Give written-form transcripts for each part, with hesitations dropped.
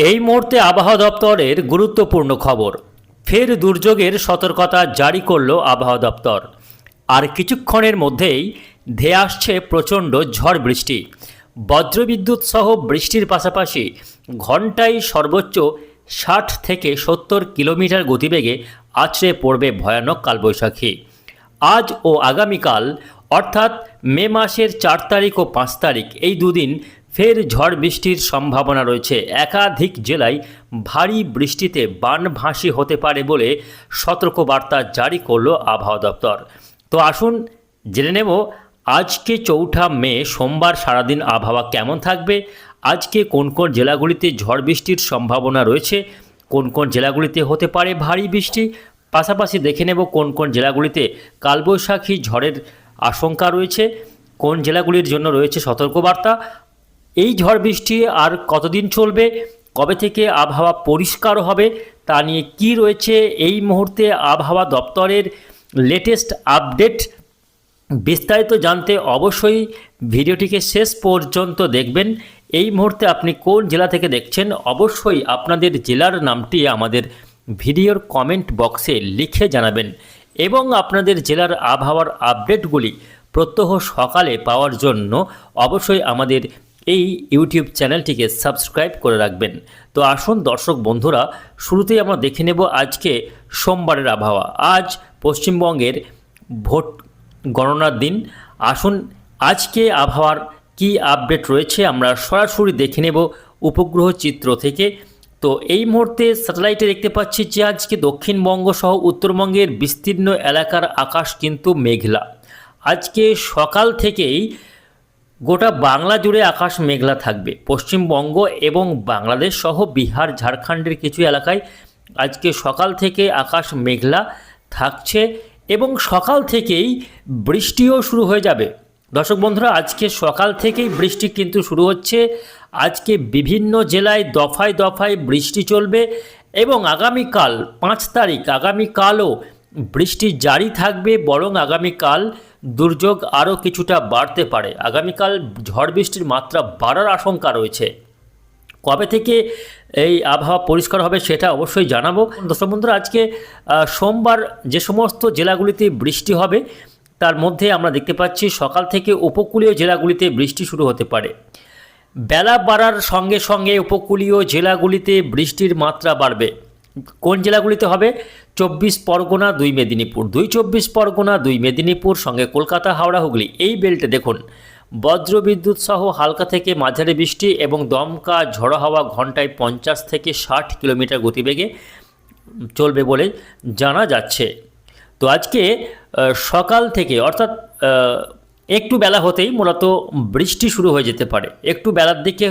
এই মুহূর্তে আবহাওয়া দপ্তরের গুরুত্বপূর্ণ খবর। ফের দুর্যোগের সতর্কতা জারি করল আবহাওয়া দপ্তর। আর কিছুক্ষণের মধ্যেই ধেয়ে আসছে প্রচণ্ড ঝড় বৃষ্টি। বজ্রবিদ্যুৎ সহ বৃষ্টির পাশাপাশি ঘন্টায় সর্বোচ্চ 60 থেকে 70 কিলোমিটার গতিবেগে আছড়ে পড়বে ভয়ানক কালবৈশাখী। আজ ও আগামীকাল অর্থাৎ মে মাসের 4 তারিখ ও 5 তারিখ এই দুদিন ফের ঝড় বৃষ্টির সম্ভাবনা রয়েছে। একাধিক জেলায় ভারী বৃষ্টিতে বানভাসি হতে পারে বলে সতর্কবার্তা জারি করল আবহাওয়া দপ্তর। তো আসুন জেনে নেব আজকে 4 মে সোমবার সারাদিন আবহাওয়া কেমন থাকবে, আজকে কোন কোন জেলাগুলিতে ঝড় বৃষ্টির সম্ভাবনা রয়েছে, কোন কোন জেলাগুলিতে হতে পারে ভারী বৃষ্টি, পাশাপাশি দেখে নেব কোন কোন জেলাগুলিতে কালবৈশাখী ঝড়ের আশঙ্কা রয়েছে, কোন জেলাগুলির জন্য রয়েছে সতর্কবার্তা। এই ঝড় বৃষ্টি আর কতদিন চলবে, কবে থেকে আবহাওয়া পরিষ্কার হবে তা নিয়ে কি রয়েছে এই মুহূর্তে আবহাওয়া দপ্তরের লেটেস্ট আপডেট, বিস্তারিত জানতে অবশ্যই ভিডিওটিকে শেষ পর্যন্ত দেখবেন। এই মুহূর্তে আপনি কোন জেলা থেকে দেখছেন অবশ্যই আপনাদের জেলার নামটি আমাদের ভিডিওর কমেন্ট বক্সে লিখে জানাবেন এবং আপনাদের জেলার আবহাওয়ার আপডেটগুলি প্রত্যহ সকালে পাওয়ার জন্য অবশ্যই আমাদের এই ইউটিউব চ্যানেলটিকে সাবস্ক্রাইব করে রাখবেন। তো আসুন দর্শক বন্ধুরা, শুরুতেই আমরা দেখে নেব আজকে সোমবারের আবহাওয়া। আজ পশ্চিমবঙ্গের ভোট গণনার দিন। আসুন আজকে আবহাওয়ার কি আপডেট রয়েছে আমরা সরাসরি দেখে নেব উপগ্রহ চিত্র থেকে। তো এই মুহূর্তে স্যাটেলাইটে দেখতে পাচ্ছি যে আজকে দক্ষিণবঙ্গ সহ উত্তরবঙ্গের বিস্তীর্ণ এলাকার আকাশ কিন্তু মেঘলা। আজকে সকাল থেকেই গোটা বাংলা জুড়ে আকাশ মেঘলা থাকবে। পশ্চিমবঙ্গ এবং বাংলাদেশ সহ বিহার ঝাড়খণ্ডের কিছু এলাকায় আজকে সকাল থেকে আকাশ মেঘলা থাকছে এবং সকাল থেকেই বৃষ্টিও শুরু হয়ে যাবে। দর্শক বন্ধুরা, আজকে সকাল থেকেই বৃষ্টি কিন্তু শুরু হচ্ছে। আজকে বিভিন্ন জেলায় দফায় দফায় বৃষ্টি চলবে এবং আগামীকাল 5 তারিখ আগামীকালও বৃষ্টি জারি থাকবে, বরং আগামীকাল দুর্যোগ আরও কিছুটা বাড়তে পারে। আগামীকাল ঝড় বৃষ্টির মাত্রা বাড়ার আশঙ্কা রয়েছে। কবে থেকে এই আবহাওয়া পরিষ্কার হবে সেটা অবশ্যই জানাবো। দর্শক বন্ধুরা, আজকে সোমবার যে সমস্ত জেলাগুলিতে বৃষ্টি হবে তার মধ্যে আমরা দেখতে পাচ্ছি সকাল থেকে উপকূলীয় জেলাগুলিতে বৃষ্টি শুরু হতে পারে। বেলা বাড়ার সঙ্গে সঙ্গে উপকূলীয় জেলাগুলিতে বৃষ্টির মাত্রা বাড়বে। কোন জেলাগুলিতে হবে? 24 পরগনা, 2 মেদিনীপুর, 24 পরগনা, 2 মেদিনীপুর, সঙ্গে কলকাতা, হাওড়া, হুগলি। এই বেল্টে দেখুন বজ্রবিদ্যুৎ সহ হালকা থেকে মাঝারি বৃষ্টি এবং দমকা ঝড়ো হাওয়া ঘন্টায় 50 থেকে 60 কিলোমিটার গতিবেগে চলবে বলে জানা যাচ্ছে। তো আজকে সকাল থেকে অর্থাৎ একটু বেলা হতেই মূলত বৃষ্টি শুরু হয়ে যেতে পারে। একটু বেলার দিকে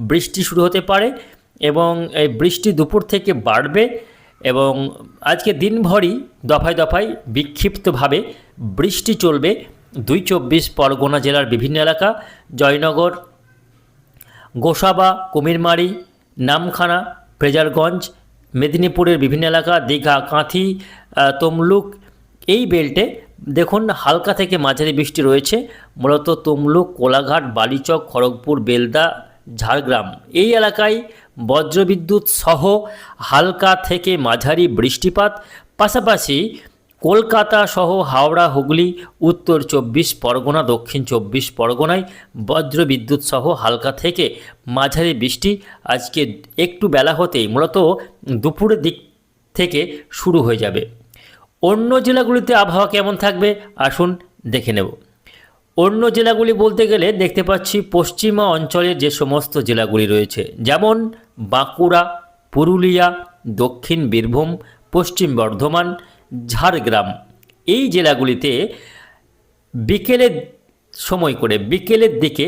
বৃষ্টি শুরু হতে পারে এবং এই বৃষ্টি দুপুর থেকে বাড়বে এবং আজকে দিনভরই দফায় দফায় বিক্ষিপ্তভাবে বৃষ্টি চলবে 24 পরগনা জেলার বিভিন্ন এলাকা, জয়নগর, গোসাবা, কুমিরমারি, নামখানা, ফ্রেজারগঞ্জ, মেদিনীপুরের বিভিন্ন এলাকা, দীঘা, কাঁথি, তমলুক। এই বেল্টে দেখুন হালকা থেকে মাঝারি বৃষ্টি রয়েছে। মূলত তমলুক, কোলাঘাট, বালিচক, খড়গপুর, বেলদা, ঝাড়গ্রাম এই এলাকায় বজ্রবিদ্যুৎ সহ হালকা থেকে মাঝারি বৃষ্টিপাত। পাশাপাশি কলকাতা সহ হাওড়া, হুগলি, উত্তর 24 পরগনা, দক্ষিণ 24 পরগনায় বজ্রবিদ্যুৎ সহ হালকা থেকে মাঝারি বৃষ্টি আজকে একটু বেলা হতেই মূলত দুপুরের দিক থেকে শুরু হয়ে যাবে। অন্য জেলাগুলিতে আবহাওয়া কেমন থাকবে আসুন দেখে নেব। অন্য জেলাগুলি বলতে গেলে দেখতে পাচ্ছি পশ্চিমা অঞ্চলের যে সমস্ত জেলাগুলি রয়েছে, যেমন বাঁকুড়া, পুরুলিয়া, দক্ষিণ বীরভূম, পশ্চিম বর্ধমান, ঝাড়গ্রাম। এই জেলাগুলিতে বিকেলের সময় করে বিকেলের দিকে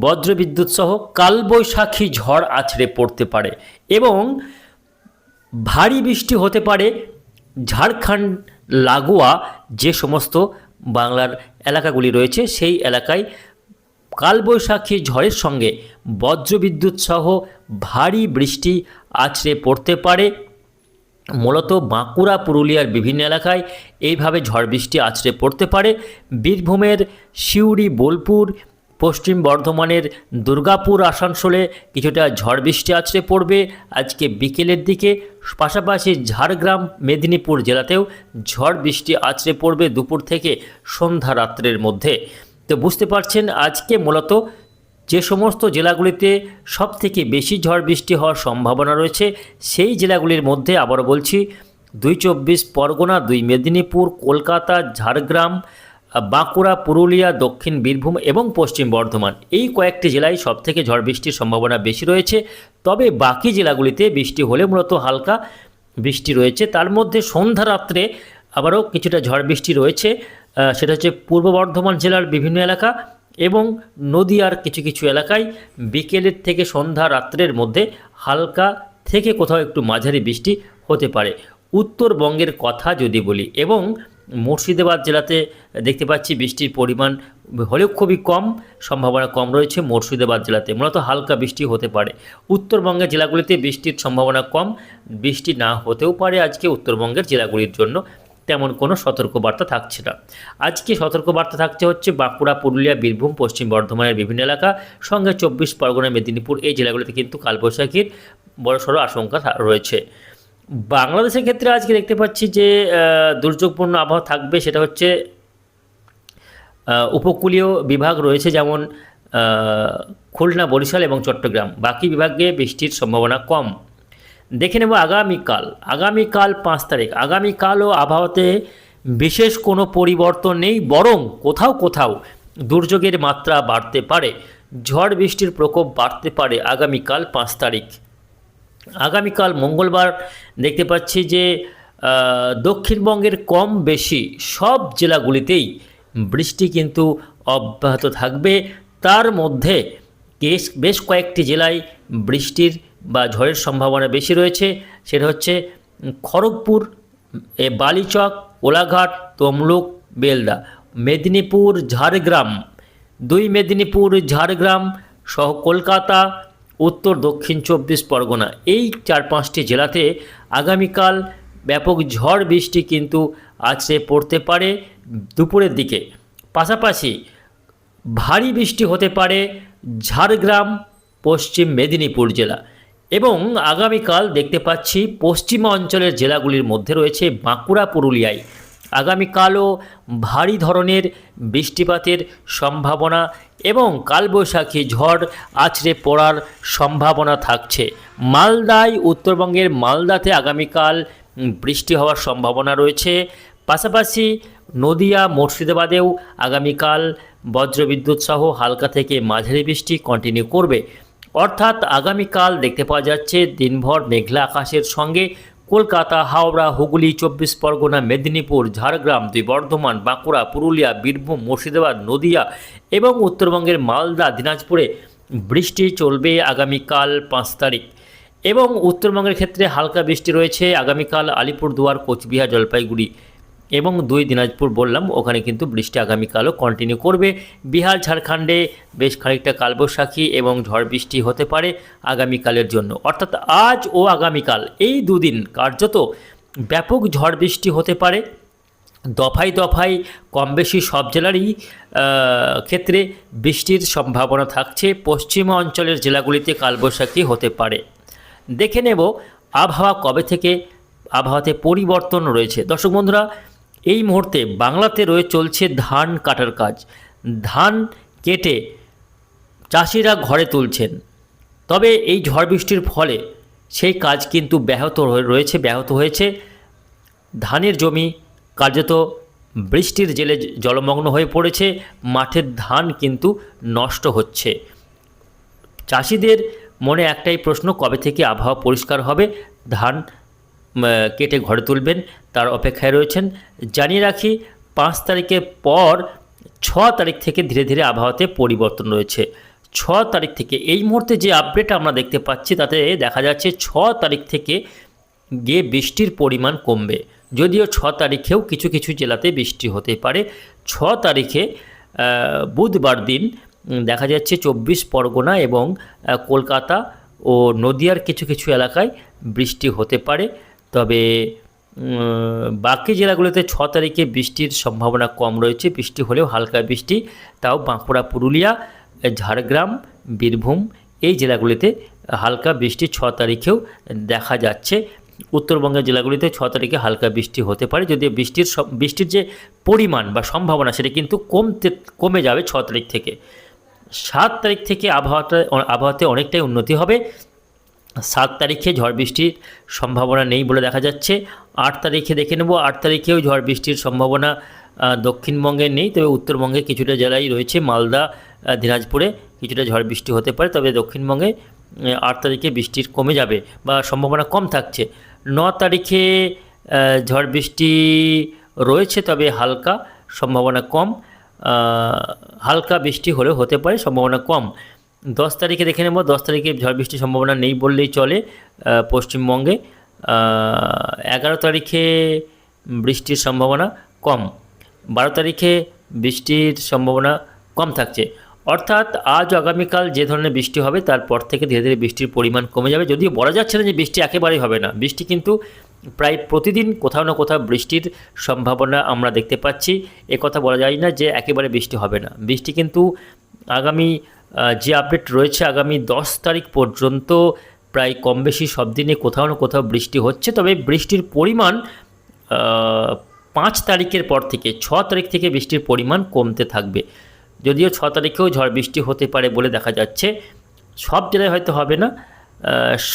বজ্রবিদ্যুৎ সহ কালবৈশাখী ঝড় আছড়ে পড়তে পারে এবং ভারী বৃষ্টি হতে পারে ঝাড়খণ্ড লাগোয়া যে সমস্ত বাংলার এলাকাগুলি রয়েছে সেই এলাকায় কালবৈশাখী ঝড়ের সঙ্গে বজ্রবিদ্যুৎ সহ ভারী বৃষ্টি আছড়ে পড়তে পারে। মূলত বাঁকুড়া, পুরুলিয়ার বিভিন্ন এলাকায় এইভাবে ঝড় বৃষ্টি আছড়ে পড়তে পারে। বীরভূমের সিউড়ি, বোলপুর, পশ্চিম বর্ধমানের দুর্গাপুর আসানসোলে কিছুটা ঝড় বৃষ্টি আছড়ে পড়বে আজকে বিকেলের দিকে। পাশাপাশি ঝাড়গ্রাম মেদিনীপুর জেলাতেও ঝড় বৃষ্টি আছড়ে পড়বে দুপুর থেকে সন্ধ্যা রাত্রের মধ্যে। তো বুঝতে পারছেন আজকে মূলত যে সমস্ত জেলাগুলিতে সবথেকে বেশি ঝড় বৃষ্টি হওয়ার সম্ভাবনা রয়েছে সেই জেলাগুলির মধ্যে আবারও বলছি 2 পরগনা, 2 মেদিনীপুর, কলকাতা, ঝাড়গ্রাম, বাঁকুড়া, পুরুলিয়া, দক্ষিণ বীরভূম এবং পশ্চিম বর্ধমান, এই কয়েকটি জেলায় সবথেকে ঝড় বৃষ্টির সম্ভাবনা বেশি রয়েছে। তবে বাকি জেলাগুলিতে বৃষ্টি হলে মূলত হালকা বৃষ্টি রয়েছে। তার মধ্যে সন্ধ্যা রাত্রে আবারও কিছুটা ঝড় বৃষ্টি রয়েছে, সেটা হচ্ছে পূর্ব বর্ধমান জেলার বিভিন্ন এলাকা এবং নদিয়ার কিছু কিছু এলাকায় বিকেলের থেকে সন্ধ্যা রাত্রের মধ্যে হালকা থেকে কোথাও একটু মাঝারি বৃষ্টি হতে পারে। উত্তরবঙ্গের কথা যদি বলি, এবং মুর্শিদাবাদ জেলাতে দেখতে পাচ্ছি বৃষ্টির পরিমাণ হলেও খুবই কম, সম্ভাবনা কম রয়েছে মুর্শিদাবাদ জেলাতে, মূলত হালকা বৃষ্টি হতে পারে। উত্তরবঙ্গের জেলাগুলিতে বৃষ্টির সম্ভাবনা কম, বৃষ্টি না হতেও পারে আজকে উত্তরবঙ্গের জেলাগুলির জন্য তেমন কোনো সতর্কবার্তা থাকছে না। আজকে সতর্কবার্তা থাকছে হচ্ছে বাঁকুড়া, পুরুলিয়া, বীরভূম, পশ্চিম বর্ধমানের বিভিন্ন এলাকা, সঙ্গে 24 পরগনা, মেদিনীপুর, এই জেলাগুলিতে কিন্তু কালবৈশাখীর বড়সড় আশঙ্কা রয়েছে। বাংলাদেশের ক্ষেত্রে আজকে দেখতে পাচ্ছি যে দুর্যোগপূর্ণ আবহাওয়া থাকবে, সেটা হচ্ছে উপকূলীয় বিভাগ রয়েছে যেমন খুলনা, বরিশাল এবং চট্টগ্রাম। বাকি বিভাগে বৃষ্টির সম্ভাবনা কম। দেখে নেব আগামীকাল 5 তারিখ। আগামীকালও আবহাওয়াতে বিশেষ কোনো পরিবর্তন নেই, বরং কোথাও কোথাও দুর্যোগের মাত্রা বাড়তে পারে, ঝড় বৃষ্টির প্রকোপ বাড়তে পারে আগামীকাল 5 তারিখ। আগামীকাল মঙ্গলবার দেখতে পাচ্ছি যে দক্ষিণবঙ্গের কম বেশি সব জেলাগুলিতেই বৃষ্টি কিন্তু অব্যাহত থাকবে। তার মধ্যে বেশ কয়েকটি জেলায় বৃষ্টির বা ঝড়ের সম্ভাবনা বেশি রয়েছে, সেটা হচ্ছে খড়গপুর, বালিচক, কোলাঘাট, তমলুক, বেলদা। মেদিনীপুর, ঝাড়গ্রাম, 2 মেদিনীপুর, ঝাড়গ্রাম সহ কলকাতা, উত্তর দক্ষিণ 24 পরগনা, এই 4-5টি জেলাতে আগামীকাল ব্যাপক ঝড় বৃষ্টি কিন্তু আছড়ে পড়তে পারে দুপুরের দিকে। পাশাপাশি ভারী বৃষ্টি হতে পারে ঝাড়গ্রাম, পশ্চিম মেদিনীপুর জেলা। এবং আগামীকাল দেখতে পাচ্ছি পশ্চিমা অঞ্চলের জেলাগুলির মধ্যে রয়েছে বাঁকুড়া, পুরুলিয়ায় আগামীকালও ভারী ধরনের বৃষ্টিপাতের সম্ভাবনা এবং কালবৈশাখী ঝড় আছড়ে পড়ার সম্ভাবনা থাকছে। মালদায়, উত্তরবঙ্গের মালদাতে আগামীকাল বৃষ্টি হওয়ার সম্ভাবনা রয়েছে। পাশাপাশি নদিয়া, মুর্শিদাবাদেও আগামীকাল বজ্রবিদ্যুৎ সহ হালকা থেকে মাঝারি বৃষ্টি কন্টিনিউ করবে। অর্থাৎ আগামীকাল দেখতে পাওয়া যাচ্ছে দিনভর মেঘলা আকাশের সঙ্গে কলকাতা, হাওড়া, হুগলি, 24 পরগনা, মেদিনীপুর, ঝাড়গ্রাম, 2 বর্ধমান, বাঁকুড়া, পুরুলিয়া, বীরভূম, মুর্শিদাবাদ, নদিয়া এবং উত্তরবঙ্গের মালদা, দিনাজপুরে বৃষ্টি চলবে আগামীকাল 5 তারিখ। এবং উত্তরবঙ্গের ক্ষেত্রে হালকা বৃষ্টি রয়েছে আগামীকাল আলিপুরদুয়ার, কোচবিহার, জলপাইগুড়ি এবং 2 দিনাজপুর বললাম, ওখানে কিন্তু বৃষ্টি আগামীকালও কন্টিনিউ করবে। বিহার, ঝাড়খণ্ডে বেশ খানিকটা কালবৈশাখী এবং ঝড় বৃষ্টি হতে পারে আগামীকালের জন্য। অর্থাৎ আজ ও আগামীকাল এই 2 দিন কার্যত ব্যাপক ঝড় বৃষ্টি হতে পারে। দফায় দফায় কম বেশি সব জেলারই ক্ষেত্রে বৃষ্টির সম্ভাবনা থাকছে। পশ্চিমা অঞ্চলের জেলাগুলিতে কালবৈশাখী হতে পারে। দেখে নেব আবহাওয়া কবে থেকে আবহাওয়াতে পরিবর্তন রয়েছে। দর্শক বন্ধুরা, এই মুহূর্তে বাংলাতে চলছে ধান কাটার কাজ। ধান কেটে চাষিরা ঘরে তুলছেন, তবে এই ঝড় বৃষ্টির ফলে সেই কাজ কিন্তু ব্যাহত হয়েছে। ধানের জমি কার্যত বৃষ্টির জেলে জলমগ্ন হয়ে পড়েছে, মাঠের ধান কিন্তু নষ্ট হচ্ছে। চাষিদের মনে একটাই প্রশ্ন, কবে থেকে আবহাওয়া পরিষ্কার হবে, ধান কেটে ঘরে তুলবেন, তার অপেক্ষায় রয়েছেন। জানিয়ে রাখি 5 তারিখের পর 6 তারিখ থেকে ধীরে ধীরে আবহাওয়াতে পরিবর্তন রয়েছে। 6 তারিখ থেকে এই মুহূর্তে যে আপডেট আমরা দেখতে পাচ্ছি তাতে দেখা যাচ্ছে 6 তারিখ থেকে গিয়ে বৃষ্টির পরিমাণ কমবে, যদিও 6 তারিখেও কিছু কিছু জেলাতে বৃষ্টি হতে পারে। 6 তারিখে বুধবার দিন দেখা যাচ্ছে 24 পরগনা এবং কলকাতা ও নদিয়ার কিছু কিছু এলাকায় বৃষ্টি হতে পারে। তবে বাকি জেলাগুলোতে 6 তারিখে বৃষ্টির সম্ভাবনা কম রয়েছে, বৃষ্টি হলেও হালকা বৃষ্টি, তাও বাঁকুড়া, পুরুলিয়া, ঝাড়গ্রাম, বীরভূম এই জেলাগুলিতে হালকা বৃষ্টি 6 তারিখেও দেখা যাচ্ছে। উত্তরবঙ্গের জেলাগুলিতে 6 তারিখে হালকা বৃষ্টি হতে পারে, যদিও বৃষ্টির যে পরিমাণ বা সম্ভাবনা সেটা কিন্তু কমে যাবে 6 তারিখ থেকে। 7 তারিখ থেকে আবহাওয়াতে অনেকটাই উন্নতি হবে। 7 তারিখে ঝড় বৃষ্টির সম্ভাবনা নেই বলে দেখা যাচ্ছে। 8 তারিখে দেখে নেব, 8 তারিখেও ঝড় বৃষ্টির সম্ভাবনা দক্ষিণবঙ্গে নেই, তবে উত্তরবঙ্গে কিছুটা জেলায় রয়েছে। মালদা, দিনাজপুরে কিছুটা ঝড় বৃষ্টি হতে পারে, তবে দক্ষিণবঙ্গে 8 তারিখে বৃষ্টির কমে যাবে বা সম্ভাবনা কম থাকছে। 9 তারিখে ঝড় বৃষ্টি রয়েছে, তবে হালকা, সম্ভাবনা কম। হালকা বৃষ্টি হলেও হতে পারে, সম্ভাবনা কম। 10 তারিখে দেখে নেব, 10 তারিখে ঝড় বৃষ্টির সম্ভাবনা নেই বললেই চলে পশ্চিমবঙ্গে। 11 তারিখে বৃষ্টির সম্ভাবনা কম। 12 তারিখে বৃষ্টির সম্ভাবনা কম থাকছে। অর্থাৎ আজ আগামীকাল যে ধরনের বৃষ্টি হবে তারপর থেকে ধীরে ধীরে বৃষ্টির পরিমাণ কমে যাবে। যদিও বলা যাচ্ছে না যে বৃষ্টি একেবারেই হবে না, বৃষ্টি কিন্তু প্রায় প্রতিদিন কোথাও না কোথাও বৃষ্টির সম্ভাবনা আমরা দেখতে পাচ্ছি। কথা বলা যায় না যে একেবারে বৃষ্টি হবে না। বৃষ্টি কিন্তু আগামী যে আপডেট রয়েছে, আগামী 10 তারিখ পর্যন্ত প্রায় কম বেশি সব দিনে কোথাও না কোথাও বৃষ্টি হচ্ছে। তবে বৃষ্টির পরিমাণ 5 তারিখের পর থেকে 6 তারিখ থেকে বৃষ্টির পরিমাণ কমতে থাকবে। যদিও 6 তারিখেও ঝড় বৃষ্টি হতে পারে বলে দেখা যাচ্ছে, সব জেলায় হয়তো হবে না।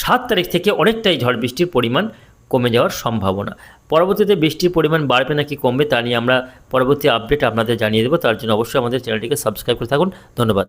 7 তারিখ থেকে অনেকটাই ঝড় বৃষ্টির পরিমাণ কমে যাওয়ার সম্ভাবনা। পরবর্তীতে বৃষ্টির পরিমাণ বাড়বে নাকি কমবে তা নিয়ে আমরা পরবর্তী আপডেট আপনাদের জানিয়ে দেবো। তার জন্য অবশ্যই আমাদের চ্যানেলটিকে সাবস্ক্রাইব করে থাকুন। ধন্যবাদ।